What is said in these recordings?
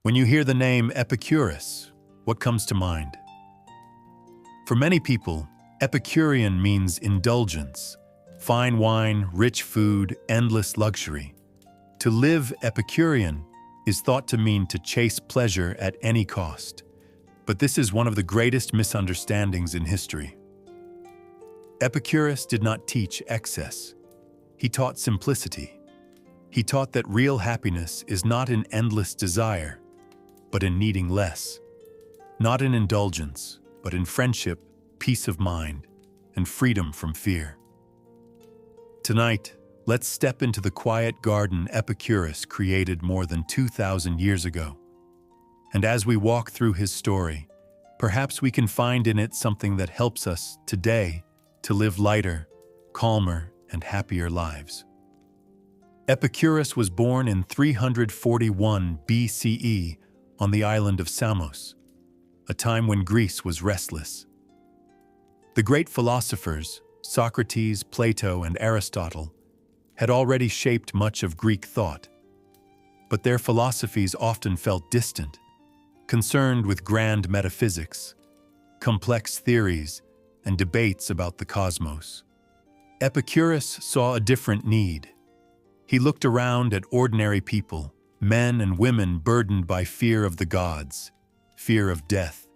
When you hear the name Epicurus, what comes to mind? For many people, Epicurean means indulgence, fine wine, rich food, endless luxury. To live Epicurean is thought to mean to chase pleasure at any cost. But this is one of the greatest misunderstandings in history. Epicurus did not teach excess. He taught simplicity. He taught that real happiness is not in endless desire, but in needing less. Not in indulgence, but in friendship, peace of mind, and freedom from fear. Tonight, let's step into the quiet garden Epicurus created more than 2,000 years ago. And as we walk through his story, perhaps we can find in it something that helps us today to live lighter, calmer, and happier lives. Epicurus was born in 341 BCE on the island of Samos, a time when Greece was restless. The great philosophers, Socrates, Plato, and Aristotle, had already shaped much of Greek thought, but their philosophies often felt distant, concerned with grand metaphysics, complex theories, and debates about the cosmos. Epicurus saw a different need. He looked around at ordinary people, men and women burdened by fear of the gods, fear of death,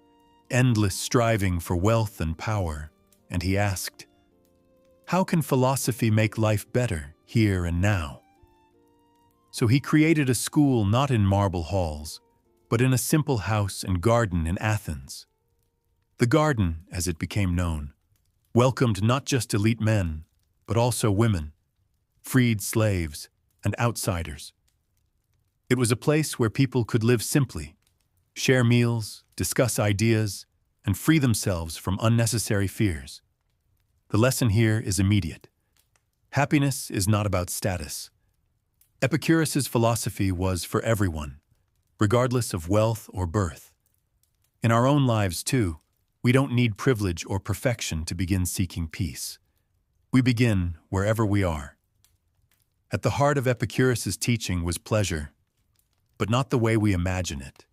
endless striving for wealth and power, and he asked, "How can philosophy make life better here and now?" So he created a school not in marble halls, but in a simple house and garden in Athens. The garden, as it became known, welcomed not just elite men, but also women, freed slaves, and outsiders. It was a place where people could live simply, share meals, discuss ideas, and free themselves from unnecessary fears. The lesson here is immediate. Happiness is not about status. Epicurus's philosophy was for everyone, regardless of wealth or birth. In our own lives, too, we don't need privilege or perfection to begin seeking peace. We begin wherever we are. At the heart of Epicurus's teaching was pleasure, but not the way we imagine it.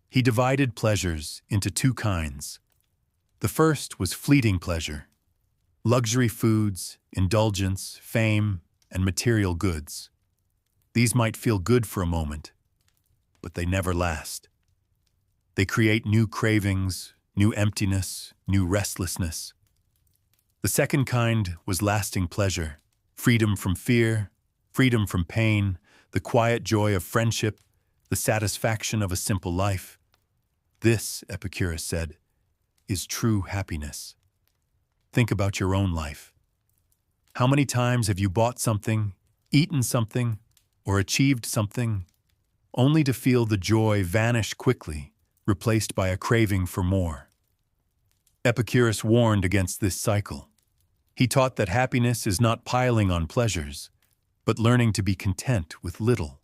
He divided pleasures into two kinds. The first was fleeting pleasure, luxury foods, indulgence, fame, and material goods. These might feel good for a moment, but they never last. They create new cravings, new emptiness, new restlessness. The second kind was lasting pleasure, freedom from fear, freedom from pain, the quiet joy of friendship, the satisfaction of a simple life. This, Epicurus said, is true happiness. Think about your own life. How many times have you bought something, eaten something, or achieved something, only to feel the joy vanish quickly, replaced by a craving for more? Epicurus warned against this cycle. He taught that happiness is not piling on pleasures, but learning to be content with little.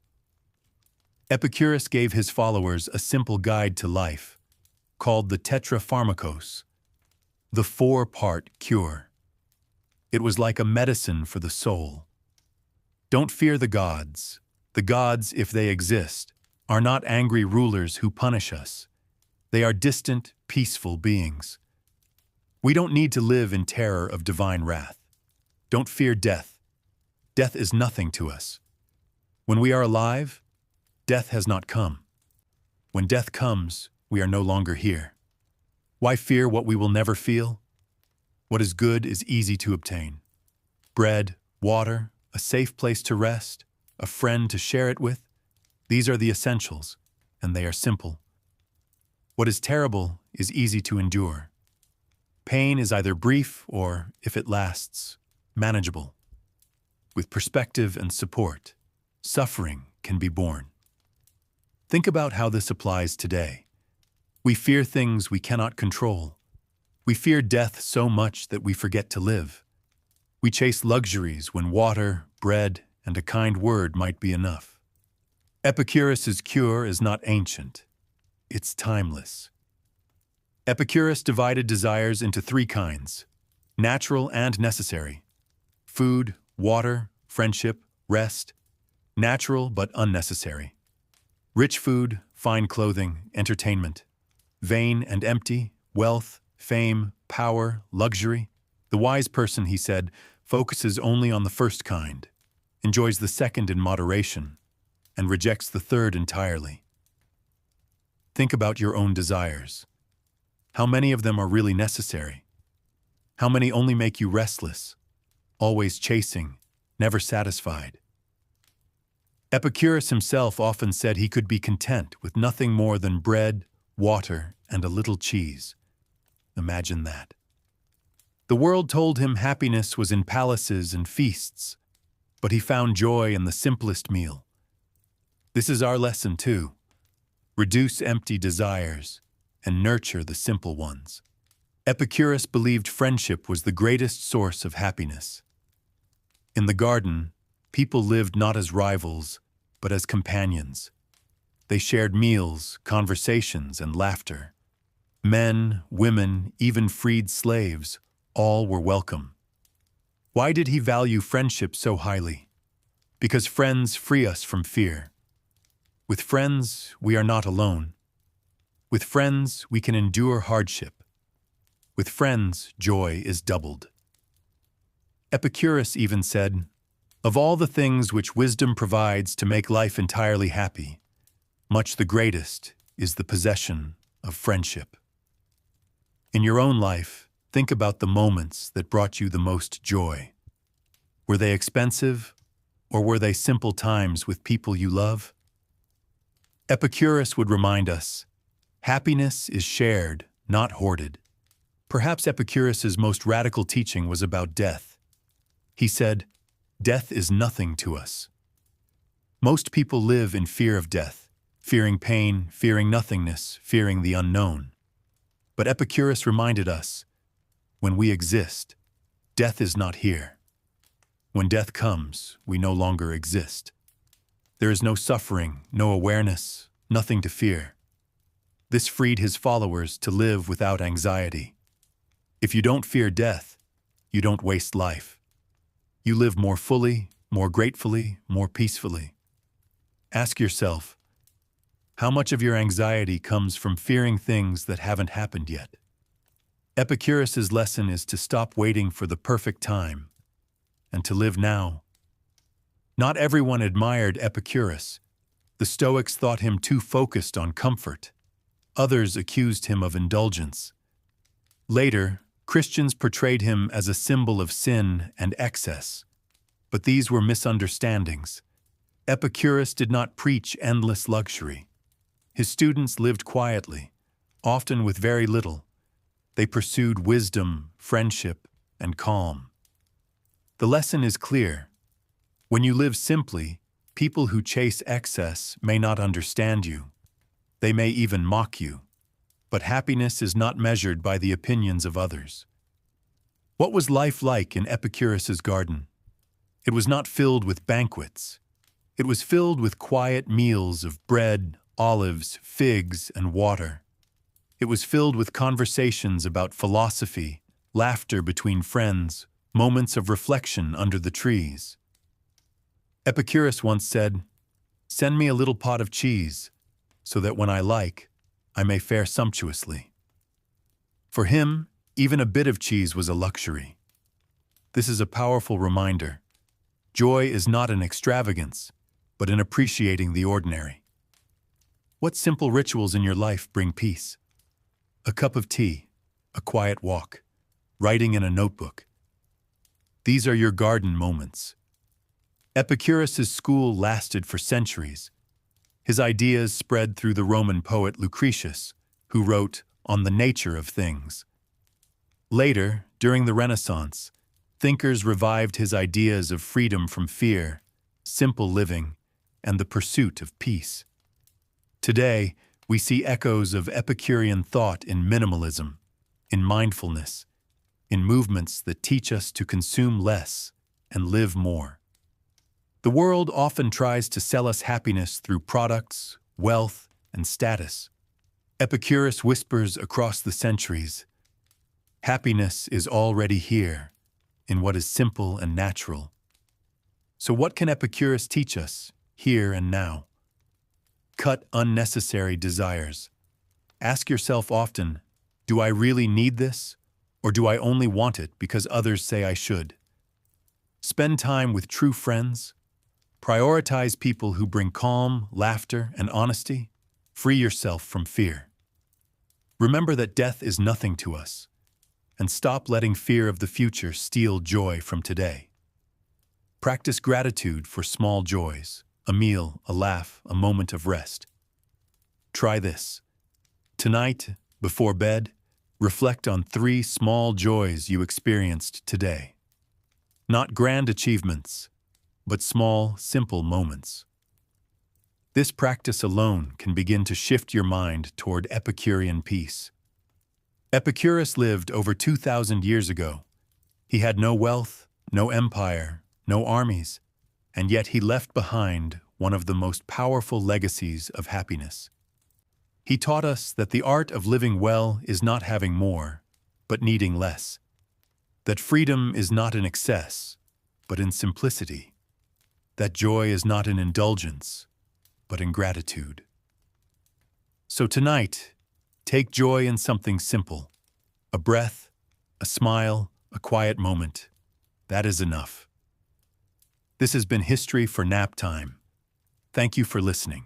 Epicurus gave his followers a simple guide to life, called the Tetrapharmakos, the four-part cure. It was like a medicine for the soul. Don't fear the gods. The gods, if they exist, are not angry rulers who punish us. They are distant, peaceful beings. We don't need to live in terror of divine wrath. Don't fear death. Death is nothing to us. When we are alive, death has not come. When death comes, we are no longer here. Why fear what we will never feel? What is good is easy to obtain. Bread, water, a safe place to rest, a friend to share it with. These are the essentials, and they are simple. What is terrible is easy to endure. Pain is either brief or, if it lasts, manageable. With perspective and support, suffering can be borne. Think about how this applies today. We fear things we cannot control. We fear death so much that we forget to live. We chase luxuries when water, bread, and a kind word might be enough. Epicurus's cure is not ancient. It's timeless. Epicurus divided desires into three kinds: natural and necessary. Food, water, friendship, rest. Natural but unnecessary. Rich food, fine clothing, entertainment. Vain and empty, wealth, fame, power, luxury. The wise person, he said, focuses only on the first kind, enjoys the second in moderation, and rejects the third entirely. Think about your own desires. How many of them are really necessary? How many only make you restless, always chasing, never satisfied? Epicurus himself often said he could be content with nothing more than bread, water, and a little cheese. Imagine that. The world told him happiness was in palaces and feasts, but he found joy in the simplest meal. This is our lesson too. Reduce empty desires and nurture the simple ones. Epicurus believed friendship was the greatest source of happiness. In the garden, people lived not as rivals, but as companions. They shared meals, conversations, and laughter. Men, women, even freed slaves, all were welcome. Why did he value friendship so highly? Because friends free us from fear. With friends, we are not alone. With friends, we can endure hardship. With friends, joy is doubled. Epicurus even said, "Of all the things which wisdom provides to make life entirely happy, much the greatest is the possession of friendship." In your own life, think about the moments that brought you the most joy. Were they expensive, or were they simple times with people you love? Epicurus would remind us, happiness is shared, not hoarded. Perhaps Epicurus's most radical teaching was about death. He said, "Death is nothing to us." Most people live in fear of death, fearing pain, fearing nothingness, fearing the unknown. But Epicurus reminded us, when we exist, death is not here. When death comes, we no longer exist. There is no suffering, no awareness, nothing to fear. This freed his followers to live without anxiety. If you don't fear death, you don't waste life. You live more fully, more gratefully, more peacefully. Ask yourself, how much of your anxiety comes from fearing things that haven't happened yet? Epicurus's lesson is to stop waiting for the perfect time and to live now. Not everyone admired Epicurus. The Stoics thought him too focused on comfort. Others accused him of indulgence. Later, Christians portrayed him as a symbol of sin and excess. But these were misunderstandings. Epicurus did not preach endless luxury. His students lived quietly, often with very little. They pursued wisdom, friendship, and calm. The lesson is clear. When you live simply, people who chase excess may not understand you. They may even mock you. But happiness is not measured by the opinions of others. What was life like in Epicurus's garden? It was not filled with banquets. It was filled with quiet meals of bread, olives, figs, and water. It was filled with conversations about philosophy, laughter between friends, moments of reflection under the trees. Epicurus once said, "Send me a little pot of cheese, so that when I like, I may fare sumptuously." For him, even a bit of cheese was a luxury. This is a powerful reminder. Joy is not in extravagance, but in appreciating the ordinary. What simple rituals in your life bring peace? A cup of tea, a quiet walk, writing in a notebook. These are your garden moments. Epicurus's school lasted for centuries. His ideas spread through the Roman poet Lucretius, who wrote On the Nature of Things. Later, during the Renaissance, thinkers revived his ideas of freedom from fear, simple living, and the pursuit of peace. Today, we see echoes of Epicurean thought in minimalism, in mindfulness, in movements that teach us to consume less and live more. The world often tries to sell us happiness through products, wealth, and status. Epicurus whispers across the centuries, happiness is already here, in what is simple and natural. So what can Epicurus teach us, here and now? Cut unnecessary desires. Ask yourself often, do I really need this? Or do I only want it because others say I should? Spend time with true friends. Prioritize people who bring calm, laughter, and honesty. Free yourself from fear. Remember that death is nothing to us, and stop letting fear of the future steal joy from today. Practice gratitude for small joys, a meal, a laugh, a moment of rest. Try this. Tonight, before bed, reflect on 3 small joys you experienced today. Not grand achievements, but small, simple moments. This practice alone can begin to shift your mind toward Epicurean peace. Epicurus lived over 2,000 years ago. He had no wealth, no empire, no armies, and yet he left behind one of the most powerful legacies of happiness. He taught us that the art of living well is not having more, but needing less. That freedom is not in excess, but in simplicity. That joy is not in indulgence, but in gratitude. So tonight, take joy in something simple. A breath, a smile, a quiet moment. That is enough. This has been History for Nap Time. Thank you for listening.